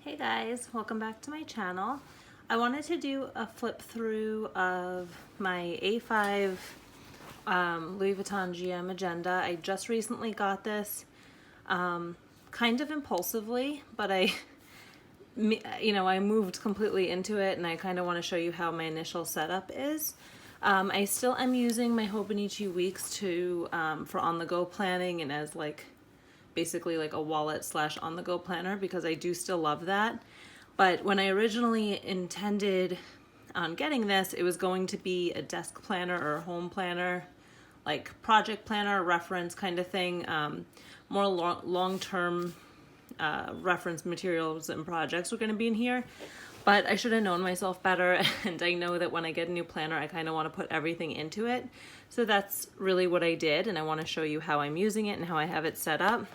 Hey guys, welcome back to my channel. I wanted to do a flip through of my A5 Louis Vuitton GM Agenda. I just recently got this kind of impulsively, but I moved completely into it, and I kind of want to show you how my initial setup is. I still am using my Hobonichi Weeks for on-the-go planning and as basically like a wallet / on-the-go planner, because I do still love that. But when I originally intended on getting this, it was going to be a desk planner or a home planner, like project planner, reference kind of thing, more long-term reference materials and projects were going to be in here. But I should have known myself better, and I know that when I get a new planner, I kind of want to put everything into it. So that's really what I did, and I want to show you how I'm using it and how I have it set up.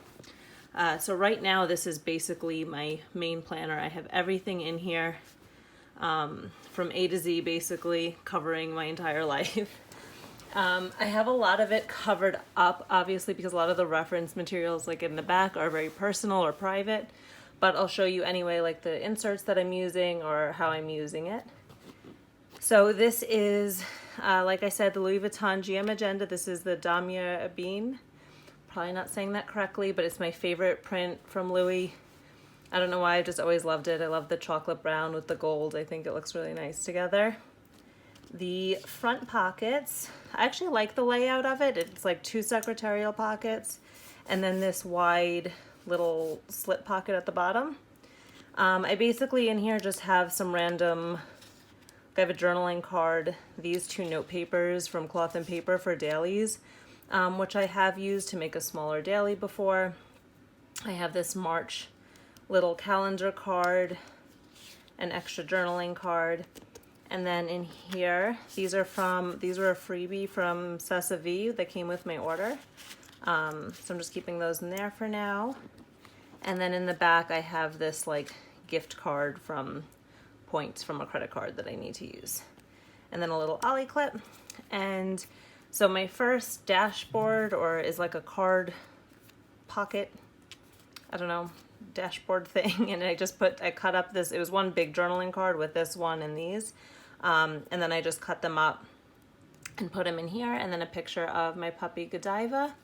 So right now, this is basically my main planner. I have everything in here from A to Z, basically covering my entire life. I have a lot of it covered up, obviously, because a lot of the reference materials like in the back are very personal or private, but I'll show you anyway, like the inserts that I'm using or how I'm using it. So this is, like I said, the Louis Vuitton GM Agenda. This is the Damier Ebene. Probably not saying that correctly, but it's my favorite print from Louis. I don't know why, I've just always loved it. I love the chocolate brown with the gold. I think it looks really nice together. The front pockets, I actually like the layout of it. It's like 2 secretarial pockets and then this wide little slip pocket at the bottom. I basically in here just have some random, I have a journaling card, these 2 note papers from Cloth and Paper for dailies, which I have used to make a smaller daily before. I have this March little calendar card, an extra journaling card. And then in here, these were a freebie from Cessa V that came with my order. So I'm just keeping those in there for now. And then in the back, I have this like gift card from points from a credit card that I need to use. And then a little ollie clip. And so my first dashboard is like a card pocket, I don't know, dashboard thing. And I cut up this, it was one big journaling card with this one and these. And then I just cut them up and put them in here, and then a picture of my puppy Godiva.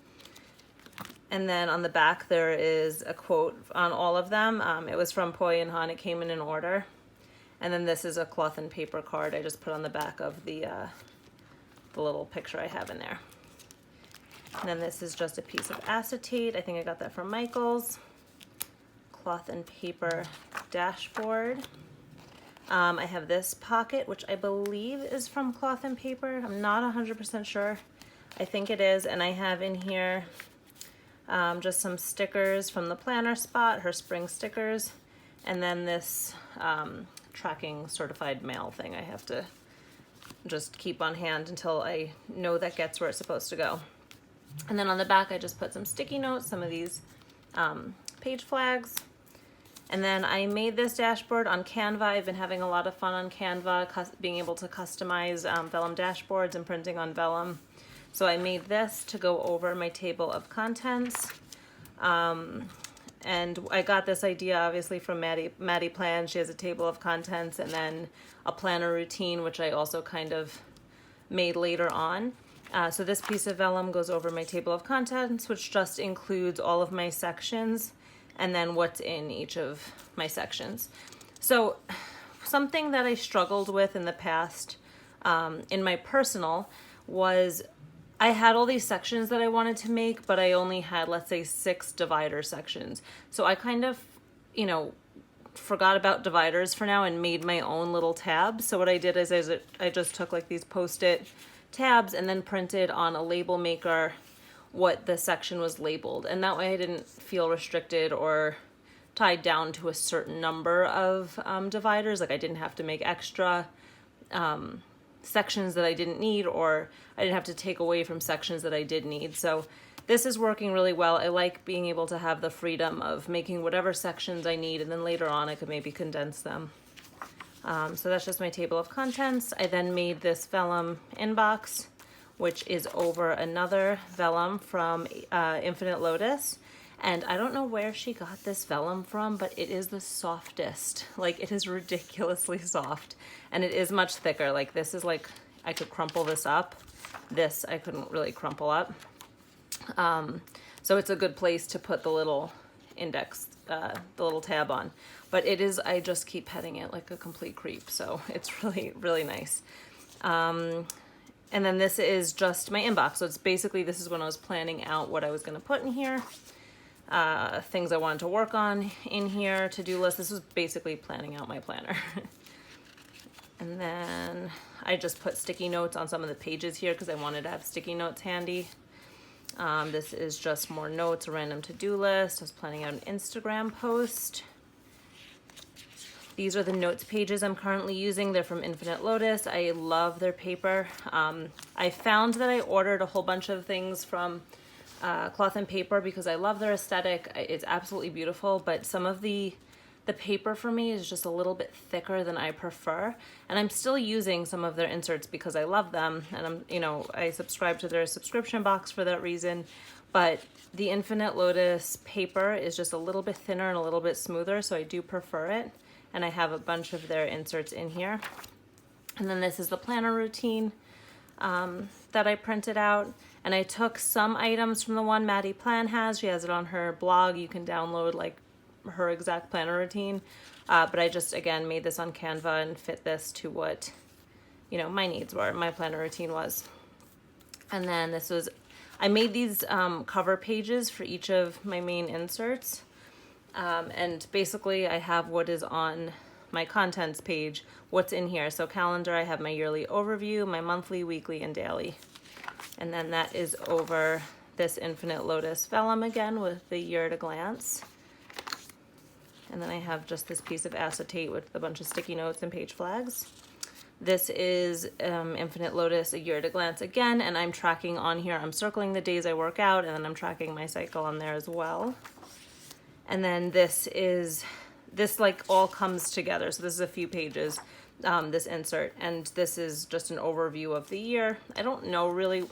And then on the back there is a quote on all of them. It was from Poi and Han. It came in an order. And then this is a Cloth and Paper card I just put on the back of the little picture I have in there. And then this is just a piece of acetate. I think I got that from Michael's. Cloth and Paper dashboard. I have this pocket, which I believe is from Cloth and Paper. I'm not 100% sure. I think it is. And I have in here just some stickers from the planner spot, her spring stickers. And then this tracking certified mail thing I have to just keep on hand until I know that gets where it's supposed to go. And then on the back, I just put some sticky notes, some of these page flags. And then I made this dashboard on Canva. I've been having a lot of fun on Canva, being able to customize vellum dashboards and printing on vellum. So I made this to go over my table of contents. And I got this idea obviously from Maddie Plan. She has a table of contents and then a planner routine, which I also kind of made later on. So this piece of vellum goes over my table of contents, which just includes all of my sections and then what's in each of my sections. So something that I struggled with in the past in my personal was I had all these sections that I wanted to make, but I only had, let's say, 6 divider sections. So I kind of, forgot about dividers for now and made my own little tabs. So what I did is I just took like these Post-it tabs and then printed on a label maker what the section was labeled. And that way I didn't feel restricted or tied down to a certain number of dividers. Like I didn't have to make extra sections that I didn't need, or I didn't have to take away from sections that I did need. So this is working really well. I like being able to have the freedom of making whatever sections I need, and then later on I could maybe condense them. So that's just my table of contents. I then made this vellum inbox, which is over another vellum from Infinite Lotus. And I don't know where she got this vellum from, but it is the softest. Like, it is ridiculously soft. And it is much thicker. Like, this is like, I could crumple this up. This I couldn't really crumple up. So it's a good place to put the little index, the little tab on. But it is, I just keep petting it like a complete creep. So it's really, really nice. And then this is just my inbox. So it's basically, this is when I was planning out what I was going to put in here. Things I wanted to work on in here, to-do list. This was basically planning out my planner. And then I just put sticky notes on some of the pages here because I wanted to have sticky notes handy. This is just more notes, a random to-do list. I was planning out an Instagram post. These are the notes pages I'm currently using. They're from Infinite Lotus. I love their paper. I found that I ordered a whole bunch of things from Cloth and Paper because I love their aesthetic. It's absolutely beautiful, but some of the paper for me is just a little bit thicker than I prefer. And I'm still using some of their inserts because I love them. And I subscribe to their subscription box for that reason. But the Infinite Lotus paper is just a little bit thinner and a little bit smoother, so I do prefer it. And I have a bunch of their inserts in here. And then this is the planner routine that I printed out. And I took some items from the one Maddie Plan has. She has it on her blog. You can download like her exact planner routine. But I just, again, made this on Canva and fit this to what, my needs were, my planner routine was. And then this was, I made these cover pages for each of my main inserts. And basically I have what is on my contents page, what's in here. So calendar, I have my yearly overview, my monthly, weekly, and daily. And then that is over this Infinite Lotus vellum again with the year at a glance. And then I have just this piece of acetate with a bunch of sticky notes and page flags. This is Infinite Lotus, a year at a glance again, and I'm tracking on here. I'm circling the days I work out, and then I'm tracking my cycle on there as well. And then this like all comes together. So this is a few pages, this insert, and this is just an overview of the year. I don't know really,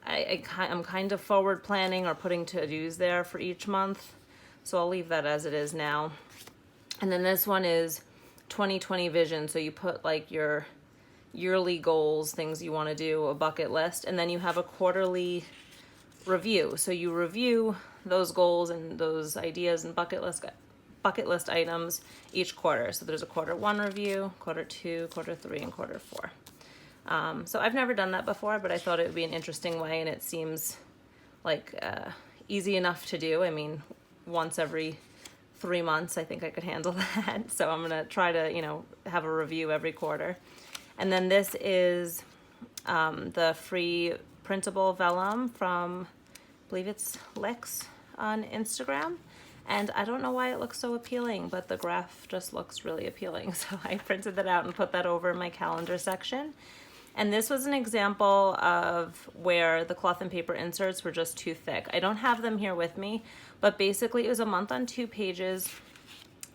I'm kind of forward planning or putting to-dos there for each month. So I'll leave that as it is now. And then this one is 2020 vision. So you put like your yearly goals, things you want to do, a bucket list, and then you have a quarterly review. So you review those goals and those ideas and bucket list items each quarter. So there's a quarter 1 review, quarter 2, quarter 3, and quarter 4. So I've never done that before, but I thought it would be an interesting way, and it seems like easy enough to do. I mean, once every 3 months, I think I could handle that. So I'm gonna try to, have a review every quarter. And then this is the free printable vellum from, I believe it's Lex on Instagram. And I don't know why it looks so appealing, but the graph just looks really appealing. So I printed that out and put that over my calendar section. And this was an example of where the Cloth and Paper inserts were just too thick. I don't have them here with me, but basically it was a month on 2 pages.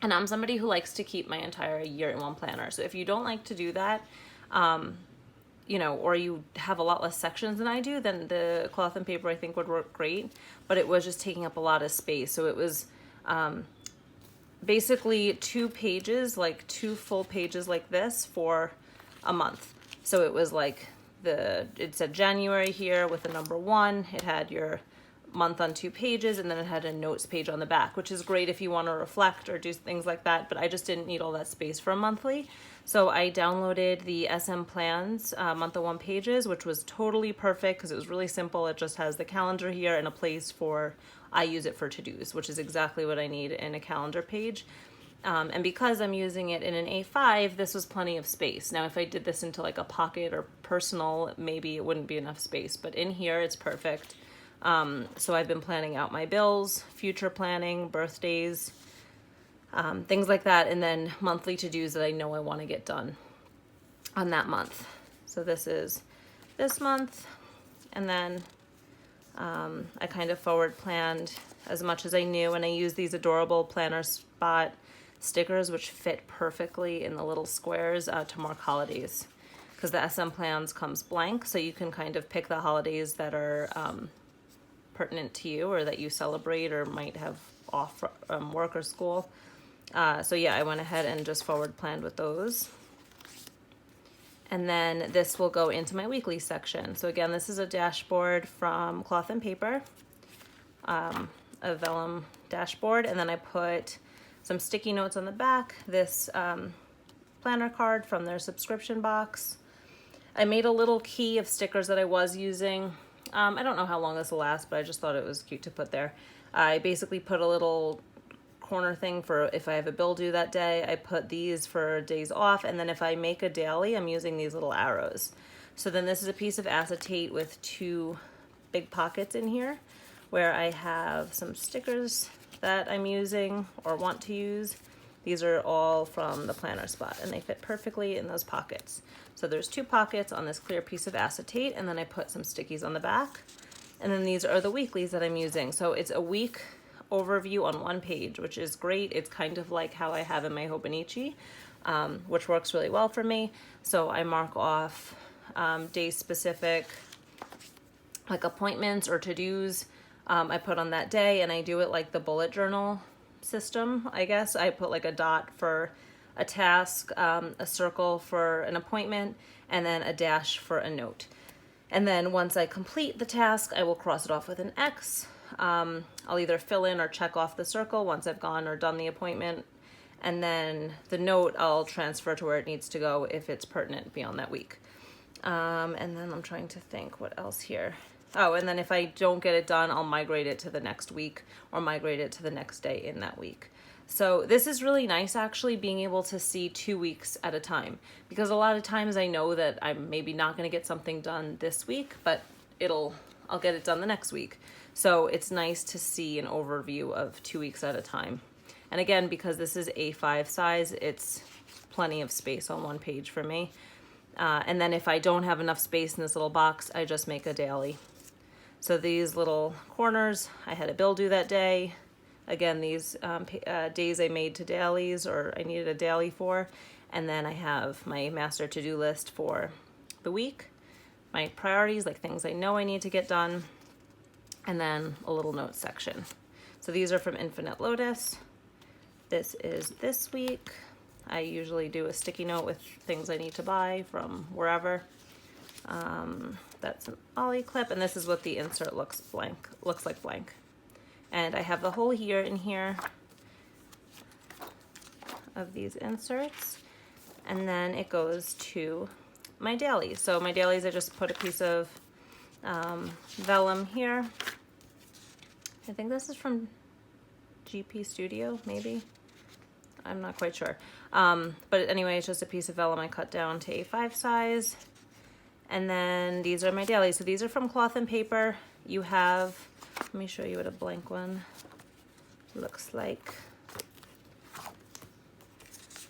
And I'm somebody who likes to keep my entire year in one planner. So if you don't like to do that, or you have a lot less sections than I do, then the Cloth and Paper I think would work great. But it was just taking up a lot of space. So it was basically 2 pages, like 2 full pages like this for a month. So it was like it said January here with the number 1. It had your month on 2 pages, and then it had a notes page on the back, which is great if you want to reflect or do things like that. But I just didn't need all that space for a monthly. So I downloaded the SM Plans month of 1 pages, which was totally perfect because it was really simple. It just has the calendar here and a place for, I use it for to-dos, which is exactly what I need in a calendar page. And because I'm using it in an A5, this was plenty of space. Now, if I did this into like a pocket or personal, maybe it wouldn't be enough space, but in here it's perfect. So I've been planning out my bills, future planning, birthdays, things like that, and then monthly to-dos that I know I want to get done on that month. So this is this month, and then I kind of forward planned as much as I knew, and I used these adorable planner spot stickers which fit perfectly in the little squares to mark holidays, because the SM Plans comes blank, so you can kind of pick the holidays that are pertinent to you or that you celebrate or might have off work or school. So yeah, I went ahead and just forward planned with those. And then this will go into my weekly section. So again, this is a dashboard from Cloth and Paper, a vellum dashboard. And then I put some sticky notes on the back, this planner card from their subscription box. I made a little key of stickers that I was using. I don't know how long this will last, but I just thought it was cute to put there. I basically put a little corner thing for if I have a bill due that day. I put these for days off, and then if I make a daily, I'm using these little arrows. So then this is a piece of acetate with 2 big pockets in here where I have some stickers that I'm using or want to use. These are all from the planner spot and they fit perfectly in those pockets. So there's 2 pockets on this clear piece of acetate, and then I put some stickies on the back. And then these are the weeklies that I'm using. So it's a week overview on 1 page, which is great. It's kind of like how I have in my Hobonichi, which works really well for me. So I mark off day specific, like appointments or to-dos I put on that day, and I do it like the bullet journal system, I guess. I put like a dot for a task, a circle for an appointment, and then a dash for a note. And then once I complete the task, I will cross it off with an X. I'll either fill in or check off the circle once I've gone or done the appointment. And then the note I'll transfer to where it needs to go if it's pertinent beyond that week. And then I'm trying to think what else here. Oh, and then if I don't get it done, I'll migrate it to the next week or migrate it to the next day in that week. So this is really nice, actually, being able to see 2 weeks at a time, because a lot of times I know that I'm maybe not going to get something done this week, but I'll get it done the next week. So it's nice to see an overview of 2 weeks at a time. And again, because this is A5 size, it's plenty of space on 1 page for me. And then if I don't have enough space in this little box, I just make a daily. So these little corners, I had a bill due that day. Again, these days I made to dailies or I needed a daily for. And then I have my master to-do list for the week, my priorities, like things I know I need to get done, and then a little note section. So these are from Infinite Lotus. This is this week. I usually do a sticky note with things I need to buy from wherever. That's an ollie clip, and this is what the insert looks like blank. And I have the whole year in here of these inserts, and then it goes to my dailies. So my dailies, I just put a piece of vellum here. I think this is from GP Studio, maybe. I'm not quite sure. But anyway, it's just a piece of vellum I cut down to A5 size. And then these are my dailies. So these are from Cloth and Paper. You have, let me show you what a blank one looks like.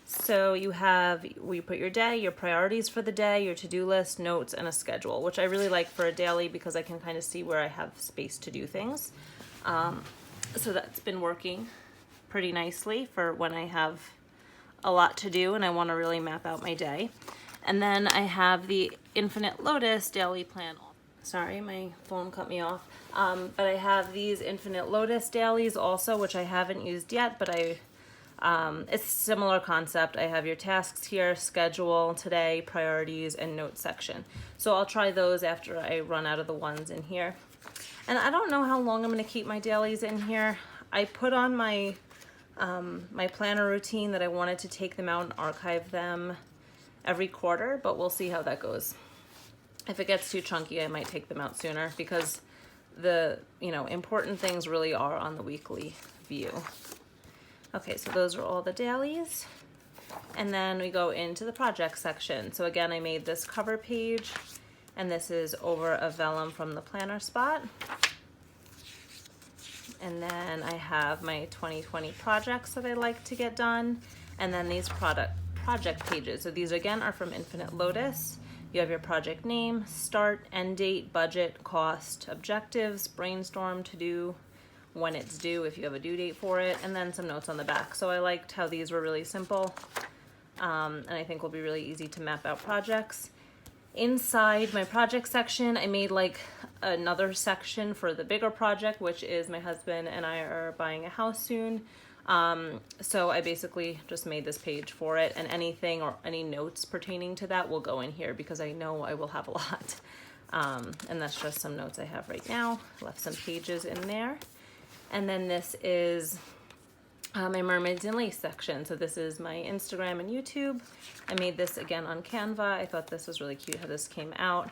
So you have, we put your day, your priorities for the day, your to-do list, notes, and a schedule, which I really like for a daily because I can kind of see where I have space to do things. So that's been working pretty nicely for when I have a lot to do and I want to really map out my day. And then I have the Infinite Lotus daily plan. Sorry, my phone cut me off. But I have these Infinite Lotus dailies also, which I haven't used yet, but it's a similar concept. I have your tasks here, schedule, today, priorities, and notes section. So I'll try those after I run out of the ones in here. And I don't know how long I'm going to keep my dailies in here. I put on my my planner routine that I wanted to take them out and archive them every quarter, but we'll see how that goes. If it gets too chunky, I might take them out sooner because the important things really are on the weekly view. Okay, so those are all the dailies. And then we go into the project section. So again, I made this cover page, and this is over a vellum from the planner spot. And then I have my 2020 projects that I like to get done. And then these project pages. So these again are from Infinite Lotus. You have your project name, start, end date, budget, cost, objectives, brainstorm, to do, when it's due if you have a due date for it, and then some notes on the back. So I liked how these were really simple, and I think will be really easy to map out projects. Inside my project section, I made like another section for the bigger project, which is my husband and I are buying a house soon. So I basically just made this page for it, and anything or any notes pertaining to that will go in here because I know I will have a lot. And that's just some notes I have right now. Left some pages in there. And then this is my mermaids and lace section. So this is my Instagram and YouTube. I made this again on Canva. I thought this was really cute how this came out.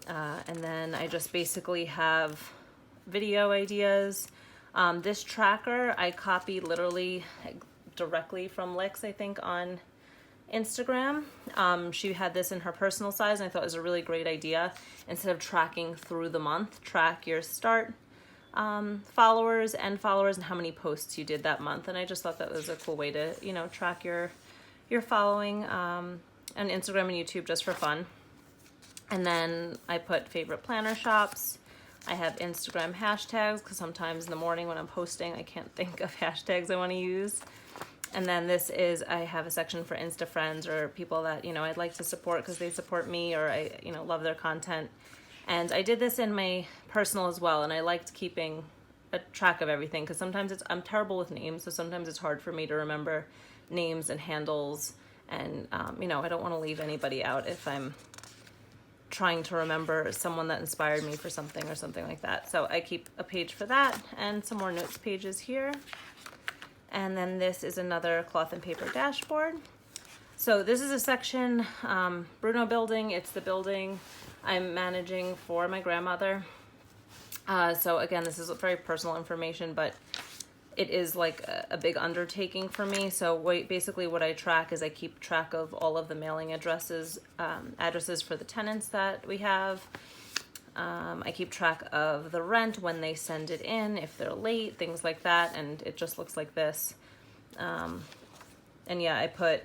And then I just basically have video ideas. This tracker I copied literally directly from Lix, I think, on Instagram. She had this in her personal size, and I thought it was a really great idea. Instead of tracking through the month, track your start followers, end followers, and how many posts you did that month. And I just thought that was a cool way to, you know, track your following on Instagram and YouTube just for fun. And then I put favorite planner shops. I have Instagram hashtags because sometimes in the morning when I'm posting, I can't think of hashtags I want to use. And then this is, I have a section for Insta friends or people that, you know, I'd like to support because they support me or I, you know, love their content. And I did this in my personal as well, and I liked keeping a track of everything because sometimes I'm terrible with names, so sometimes it's hard for me to remember names and handles, and you know, I don't want to leave anybody out if I'm trying to remember someone that inspired me for something or something like that. So I keep a page for that and some more notes pages here. And then this is another cloth and paper dashboard. So this is a section, Bruno building. It's the building I'm managing for my grandmother. So again, this is very personal information, but it is like a big undertaking for me. So basically what I track is I keep track of all of the mailing addresses, addresses for the tenants that we have. I keep track of the rent, when they send it in, if they're late, things like that. And it just looks like this. And yeah, I put,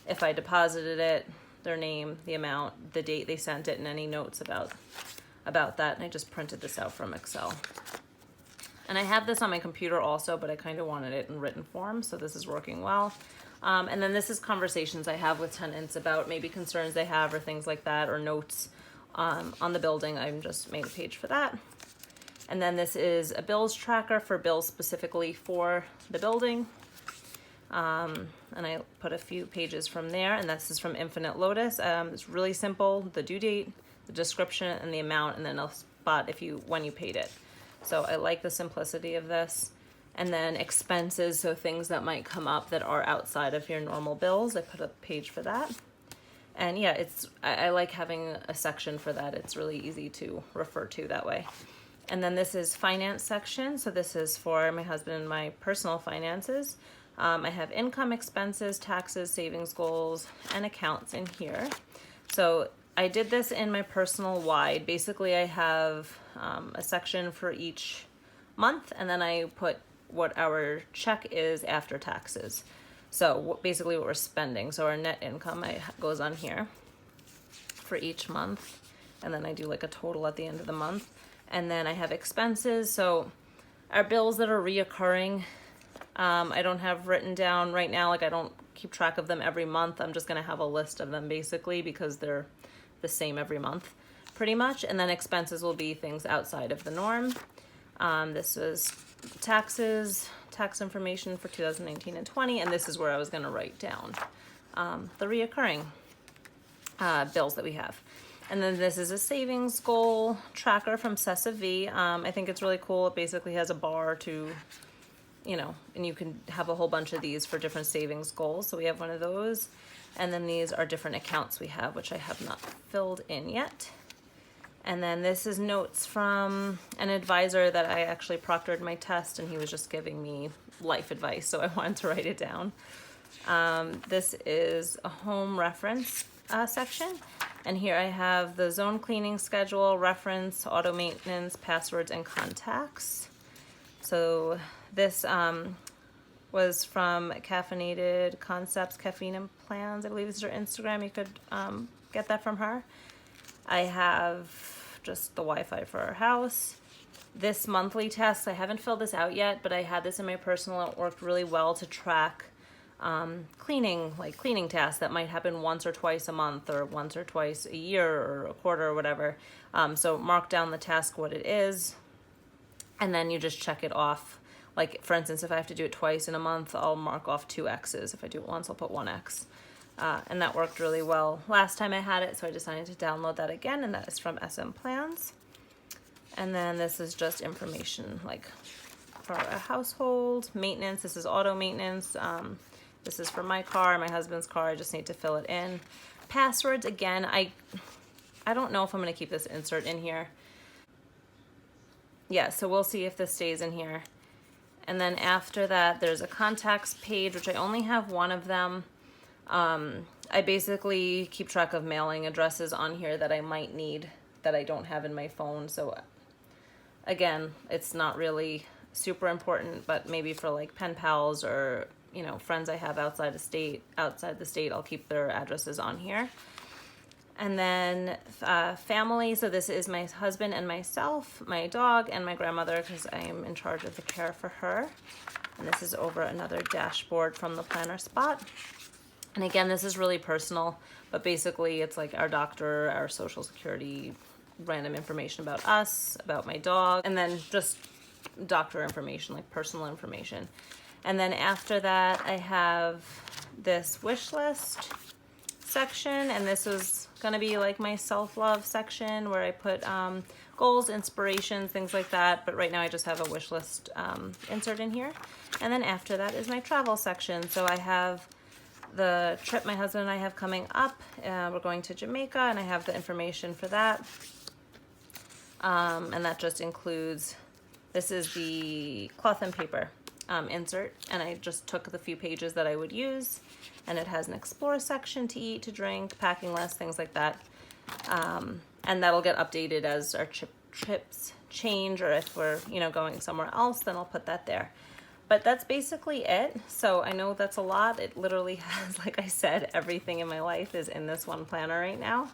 if I deposited it, their name, the amount, the date they sent it, and any notes about that. And I just printed this out from Excel. And I have this on my computer also, but I kind of wanted it in written form, so this is working well. And then this is conversations I have with tenants about maybe concerns they have or things like that, or notes on the building. I've just made a page for that. And then this is a bills tracker for bills specifically for the building. And I put a few pages from there, and this is from Infinite Lotus. It's really simple, the due date, the description, and the amount, and then a spot when you paid it. So I like the simplicity of this. And then expenses, so things that might come up that are outside of your normal bills. I put a page for that. And yeah, I like having a section for that. It's really easy to refer to that way. And then this is finance section. So this is for my husband and my personal finances. I have income, expenses, taxes, savings goals, and accounts in here. So I did this in my personal wide. Basically, I have a section for each month, and then I put what our check is after taxes. So basically what we're spending. So our net income goes on here for each month, and then I do like a total at the end of the month. And then I have expenses. So our bills that are reoccurring, I don't have written down right now. Like I don't keep track of them every month. I'm just gonna have a list of them basically because they're the same every month pretty much. And then expenses will be things outside of the norm. This was taxes, tax information for 2019 and 20, and this is where I was gonna write down the reoccurring bills that we have. And then this is a savings goal tracker from Sessa V. I think it's really cool. It basically has a bar to, you know, and you can have a whole bunch of these for different savings goals. So we have one of those. And then these are different accounts we have, which I have not filled in yet. And then this is notes from an advisor that I actually proctored my test, and he was just giving me life advice, so I wanted to write it down. This is a home reference section. And here I have the zone cleaning schedule, reference, auto maintenance, passwords, and contacts. So this was from Caffeinated Concepts, Caffeine and Plans. I believe this is her Instagram. You could get that from her. I have just the Wi-Fi for our house. This monthly test, I haven't filled this out yet, but I had this in my personal. It worked really well to track cleaning tasks that might happen once or twice a month or once or twice a year or a quarter or whatever. So mark down the task what it is, and then you just check it off. Like for instance, if I have to do it twice in a month, I'll mark off 2 X's. If I do it once, I'll put 1 X. And that worked really well last time I had it, so I decided to download that again, and that is from SM Plans. And then this is just information like for a household, maintenance. This is auto maintenance. This is for my car, my husband's car. I just need to fill it in. Passwords, again, I don't know if I'm gonna keep this insert in here. Yeah, so we'll see if this stays in here. And then after that, there's a contacts page, which I only have one of them. I basically keep track of mailing addresses on here that I might need that I don't have in my phone. So again, it's not really super important, but maybe for like pen pals or, you know, friends I have outside the state, I'll keep their addresses on here. And then family, so this is my husband and myself, my dog, and my grandmother, because I am in charge of the care for her. And this is over another dashboard from the planner spot. And again, this is really personal, but basically it's like our doctor, our social security, random information about us, about my dog, and then just doctor information, like personal information. And then after that, I have this wish list section, and this is gonna be like my self-love section where I put goals, inspirations, things like that. But right now I just have a wish list insert in here. And then after that is my travel section. So I have the trip my husband and I have coming up. We're going to Jamaica, and I have the information for that. And that just includes, this is the cloth and paper insert, and I just took the few pages that I would use, and it has an explore section to eat, to drink, packing list, things like that. And that'll get updated as our trips change, or if we're, you know, going somewhere else, then I'll put that there. But that's basically it. So I know that's a lot. It literally has, like I said, everything in my life is in this one planner right now.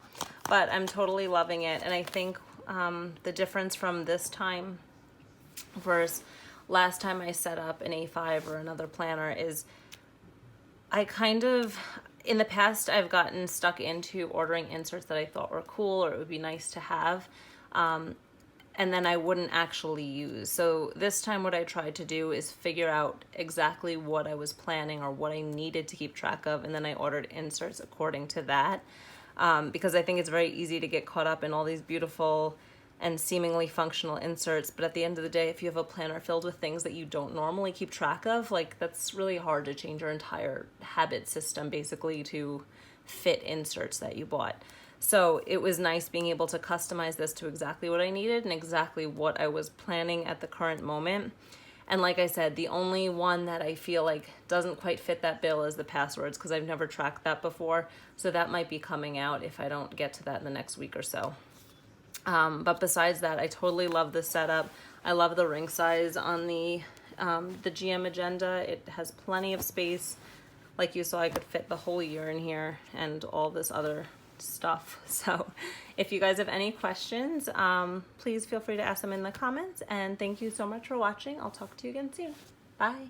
But I'm totally loving it. And I think the difference from this time versus last time I set up an A5 or another planner is I kind of, in the past, I've gotten stuck into ordering inserts that I thought were cool or it would be nice to have. And then I wouldn't actually use. So this time what I tried to do is figure out exactly what I was planning or what I needed to keep track of, and then I ordered inserts according to that. Because I think it's very easy to get caught up in all these beautiful and seemingly functional inserts, but at the end of the day, if you have a planner filled with things that you don't normally keep track of, like that's really hard to change your entire habit system basically to fit inserts that you bought. So it was nice being able to customize this to exactly what I needed and exactly what I was planning at the current moment. And like I said, the only one that I feel like doesn't quite fit that bill is the passwords, because I've never tracked that before. So that might be coming out if I don't get to that in the next week or so. But besides that, I totally love this setup. I love the ring size on the GM Agenda. It has plenty of space. Like you saw, I could fit the whole year in here and all this other stuff. So if you guys have any questions, please feel free to ask them in the comments, and thank you so much for watching. I'll talk to you again soon. Bye.